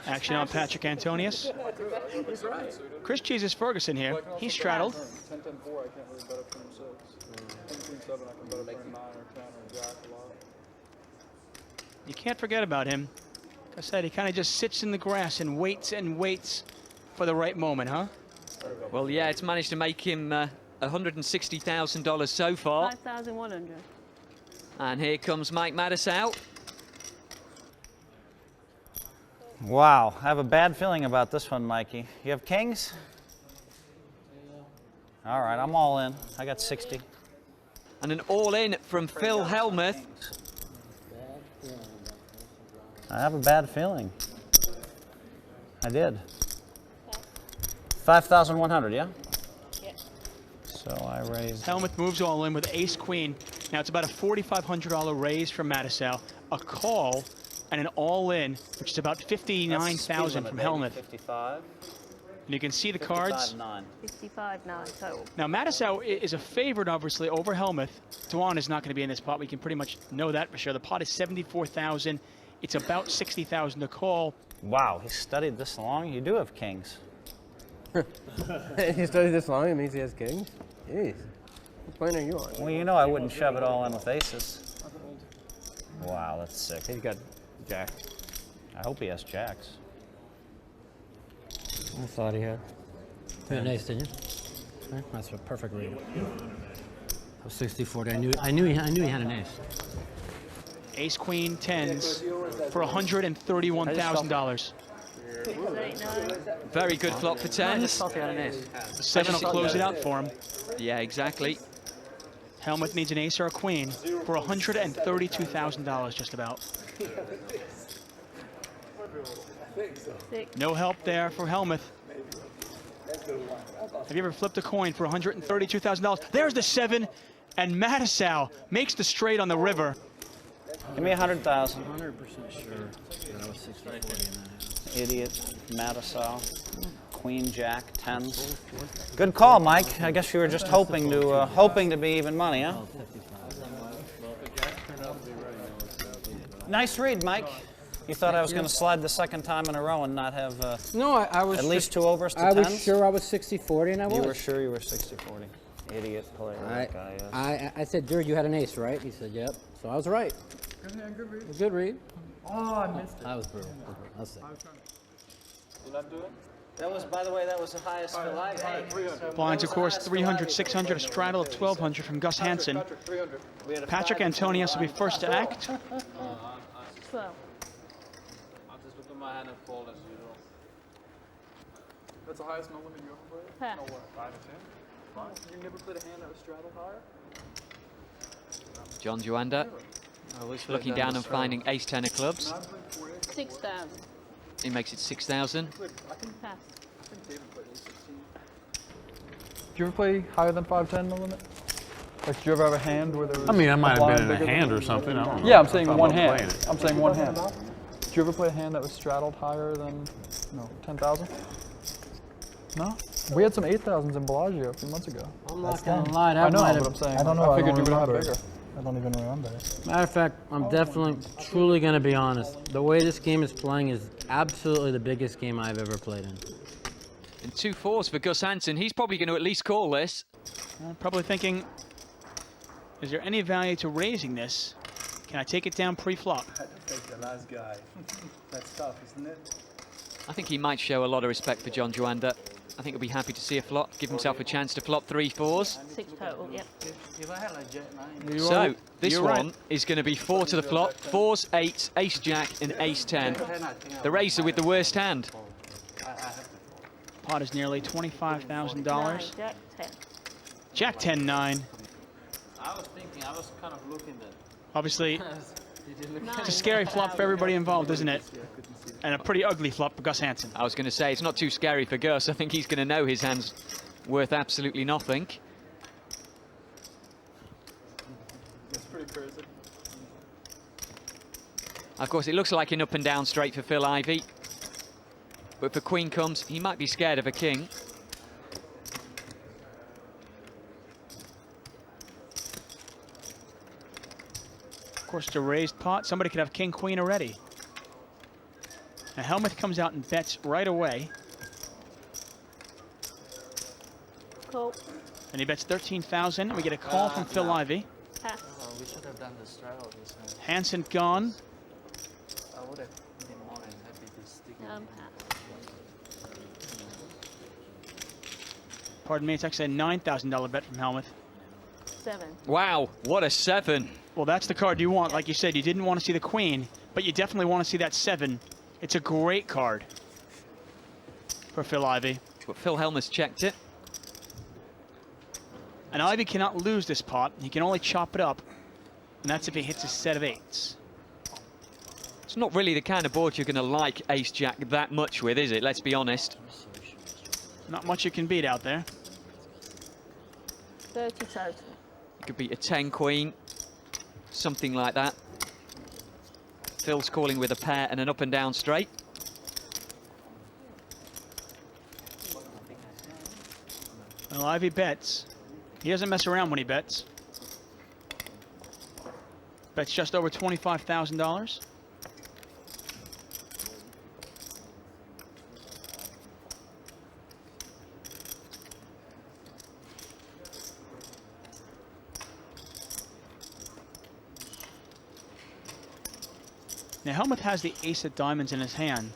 Action on Patrick Antonius. Chris Jesus Ferguson here. He's straddled. 10-10-4, I can't really bet up from 6. 10-7, I can bet up from 9 or 10 or jack a lot. You can't forget about him. Like I said, he kind of just sits in the grass and waits for the right moment, huh? Well, yeah, it's managed to make him $160,000 so far. 5,100. And here comes Mike Matusow. Wow, I have a bad feeling about this one, Mikey. You have kings? All right, I'm all in. I got 60. And an all-in from Phil Hellmuth. I have a bad feeling. I did. 5,100, yeah? Yeah. So I raised. Hellmuth moves all in with ace queen. Now it's about a $4,500 raise from Matusow, a call, and an all-in, which is about $59,000 from Hellmuth. 55. And you can see the cards. 55.9 total. Now Matusow is a favorite, obviously, over Hellmuth. Dwan is not going to be in this pot. We can pretty much know that for sure. The pot is 74,000. It's about 60,000 to call. Wow, he studied this long. You do have kings. He studied this long, it means he has kings? Jeez. What point are you on? Well, you know I wouldn't shove it all in with aces. Wow, that's sick. He's got jack. I hope he has jacks. I thought he had. You had an ace, didn't you? Okay, that's a perfect read. That was 60-40. I knew he had an ace. Ace queen tens for $131,000. Very good flop for tens. The 7 will close it out for him. Yeah, exactly. Hellmuth needs an ace or a queen for $132,000 just about. No help there for Hellmuth. Have you ever flipped a coin for $132,000? There's the 7, and Matusow makes the straight on the river. Give me 100,000. 100% sure that I was 60-40 in that. Idiot, Matusow, queen, jack, tens. Good call, Mike. I guess you were just hoping to be even money, huh? Nice read, Mike. You thought I was going to slide the second time in a row and not have No, I was at least 2 overs to I tens? was sure I was 60-40, and I was. You were sure you were 60-40. Idiot player, that guy is. I said, Durrrr, you had an ace, right? He said, yep. So I was right. Good hand, good read. Good read. Oh, I missed it. I was brutal. I was sick. You're not doing? That was, by the way, that was the highest for live. Blinds, of course, 300, 600, a straddle of 1,200 from Gus Hansen. Patrick, 300. Patrick Antonius will be first to act. 12. I'll just look at my hand and fold as usual. That's the highest no limit you ever played? Pass. No, what, 5 to 10? 5? You never played a hand that was straddled higher? John Joanda looking down and finding ace-10 of clubs. 6,000. He makes it 6,000. Pass. Did you ever play higher than 5-10 no limit? Like, did you ever have a hand where there was I mean, I might have been in blind a bigger hand than- or something. I don't know. Yeah, I'm saying Talking one about hand. playing it. I'm saying one hand. Did you ever play a hand that was straddled higher than, 10,000? No? We had some 8,000s in Bellagio a few months ago. I'm not going to lie. I know, but I'm saying, I don't know. I figured I you don't would have remember. bigger. I don't even remember. Matter of fact, I'm definitely, truly going to be honest. The way this game is playing is absolutely the biggest game I've ever played in. And 2 4s for Gus Hansen. He's probably going to at least call this. Probably thinking, is there any value to raising this? Can I take it down pre-flop? Take the last guy. That's tough, isn't it? I think he might show a lot of respect for John Joanda. I think he'll be happy to see a flop, give himself a chance to flop 3 4s. 6 total, yep. If I had a jet 9. So this you're one right. is going to be 4 to the flop, 4s, 8s, ace jack, and ace 10. The raiser with the worst hand. Pot is nearly $25,000. 9, Jack 10. Jack 10, 9. I was thinking, I was kind of looking at. Obviously, it's a scary flop for everybody involved, isn't it? And a pretty ugly flop for Gus Hansen. I was going to say, it's not too scary for Gus. I think he's going to know his hand's worth absolutely nothing. That's pretty crazy. Of course, it looks like an up and down straight for Phil Ivey. But if a queen comes, he might be scared of a king. Of course, it's a raised pot. Somebody could have king, queen already. Now Hellmuth comes out and bets right away. Call. And he bets 13,000. We get a call from Phil Ivey. Pass. We should have done the straddle this time. Hansen gone. I would have been more than happy to stick it. Pass. Pardon me, it's actually a $9,000 bet from Hellmuth. 7. Wow, what a 7. Well, that's the card you want. Like you said, you didn't want to see the queen, but you definitely want to see that 7. It's a great card for Phil Ivey. But Phil Hellmuth checked it. And Ivey cannot lose this pot. He can only chop it up, and that's if he hits a set of 8s. It's not really the kind of board you're going to like ace-jack that much with, is it? Let's be honest. Not much you can beat out there. 30,000. It could be a 10-queen, something like that. Phil's calling with a pair and an up and down straight. Well, Ivey bets. He doesn't mess around when he bets. Bets just over $25,000. Now Hellmuth has the ace of diamonds in his hand.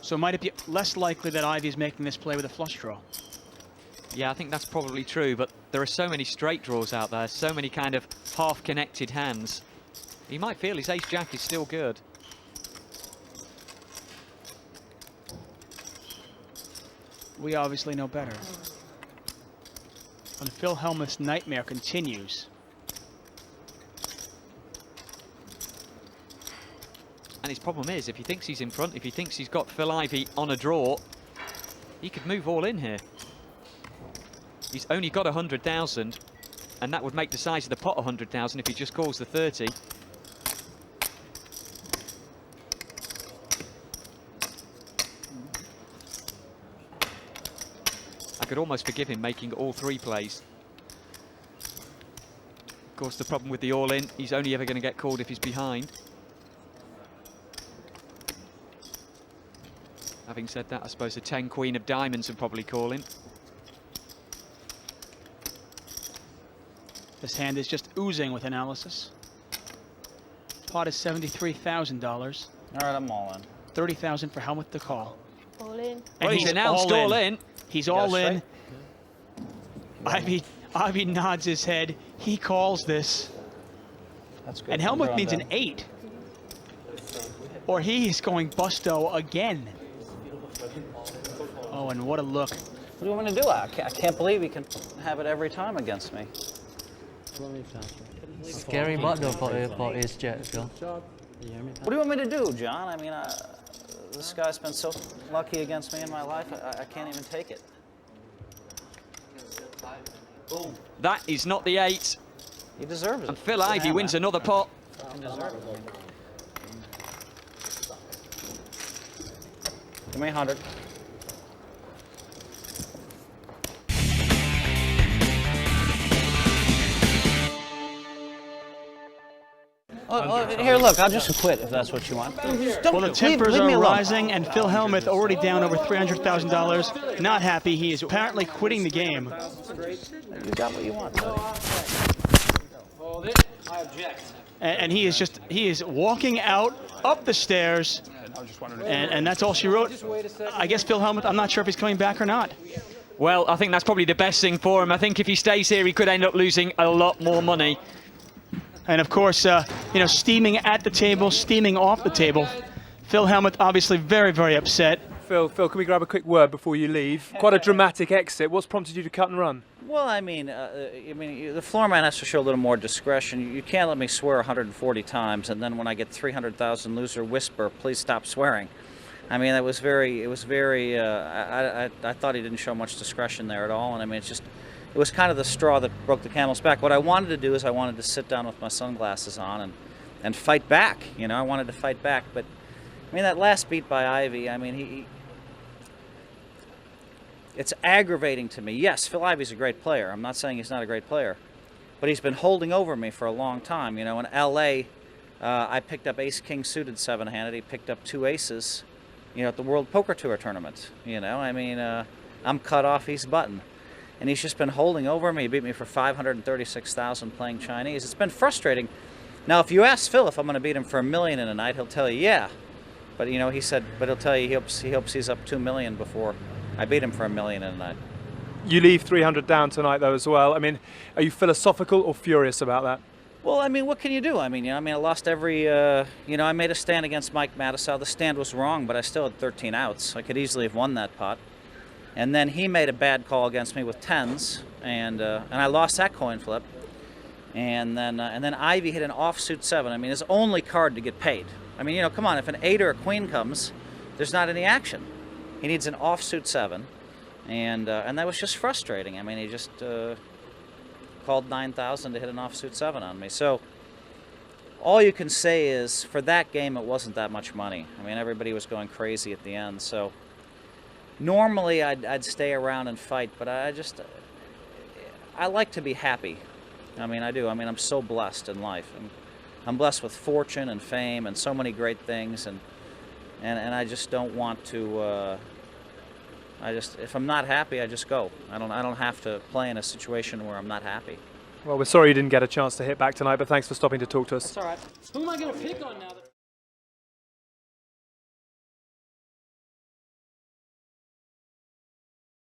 So might it be less likely that Ivey's making this play with a flush draw? Yeah, I think that's probably true, but there are so many straight draws out there, so many kind of half-connected hands. He might feel his ace-jack is still good. We obviously know better. And Phil Hellmuth's nightmare continues. And his problem is, if he thinks he's in front, if he thinks he's got Phil Ivey on a draw, he could move all in here. He's only got 100,000, and that would make the size of the pot 100,000 if he just calls the 30. I could almost forgive him making all 3 plays. Of course, the problem with the all-in, he's only ever going to get called if he's behind. Having said that, I suppose a 10 queen of diamonds would probably call him. This hand is just oozing with analysis. Pot is $73,000. All right, I'm all in. $30,000 for Hellmuth to call. All in. And Well, he's announced all in. He's all in. Straight? Ivey nods his head. He calls this. That's good. And I'm Hellmuth drawing needs down. an 8. Or he's going busto again. Oh, and what a look. What do you want me to do? I can't believe he can have it every time against me. Scary bot though for ace jack, Phil. What do you want me to do, John? I mean, this guy's been so lucky against me in my life, I can't even take it. That is not the 8. He deserves it. And Phil Good Ivey hand, wins man. another pot. Fucking deserve it. Give me 100. Here, look, I'll just quit if that's what you want. Well, the tempers are rising, and Phil Hellmuth already down over $300,000. Not happy. He is apparently quitting the game. You got what you want, buddy. I object. And he is walking out, up the stairs, and that's all she wrote. I guess Phil Hellmuth, I'm not sure if he's coming back or not. Well, I think that's probably the best thing for him. I think if he stays here, he could end up losing a lot more money. And of course, you know, steaming at the table, steaming off the table. Phil Hellmuth obviously very, very upset. Phil, can we grab a quick word before you leave? Quite a dramatic exit. What's prompted you to cut and run? Well, I mean, the floor man has to show a little more discretion. You can't let me swear 140 times, and then when I get 300,000 loser whisper, please stop swearing. I mean, it was very. I thought he didn't show much discretion there at all, and I mean, it was kind of the straw that broke the camel's back. What I wanted to do is I wanted to sit down with my sunglasses on and fight back. You know, I wanted to fight back, but I mean, that last beat by Ivey, I mean, it's aggravating to me. Yes, Phil Ivey's a great player. I'm not saying he's not a great player, but he's been holding over me for a long time. You know, in LA, I picked up ace-king suited 7-handed. He picked up 2 aces, you know, at the World Poker Tour tournament. You know, I mean, I'm cut off, he's button. And he's just been holding over me. He beat me for 536,000 playing Chinese. It's been frustrating. Now, if you ask Phil if I'm going to beat him for $1 million in a night, he'll tell you, yeah. But, you know, he said, but he'll tell you he hopes he's up $2 million before I beat him for $1 million in a night. You leave 300 down tonight, though, as well. I mean, are you philosophical or furious about that? Well, I mean, what can you do? I mean, you know, I lost every, you know, I made a stand against Mike Matusow. The stand was wrong, but I still had 13 outs. I could easily have won that pot. And then he made a bad call against me with 10s, and I lost that coin flip. And then Ivey hit an offsuit 7. I mean, his only card to get paid. I mean, you know, come on, if an 8 or a queen comes, there's not any action. He needs an offsuit 7, and that was just frustrating. I mean, he just called 9,000 to hit an offsuit 7 on me. So all you can say is, for that game, it wasn't that much money. I mean, everybody was going crazy at the end. So normally I'd stay around and fight, but I like to be happy. I mean, I do. I mean, I'm so blessed in life. I'm blessed with fortune and fame and so many great things, and I just don't want to. If I'm not happy, I just go. I don't have to play in a situation where I'm not happy. Well, we're sorry you didn't get a chance to hit back tonight, but thanks for stopping to talk to us. That's all right. Who am I going to pick on now?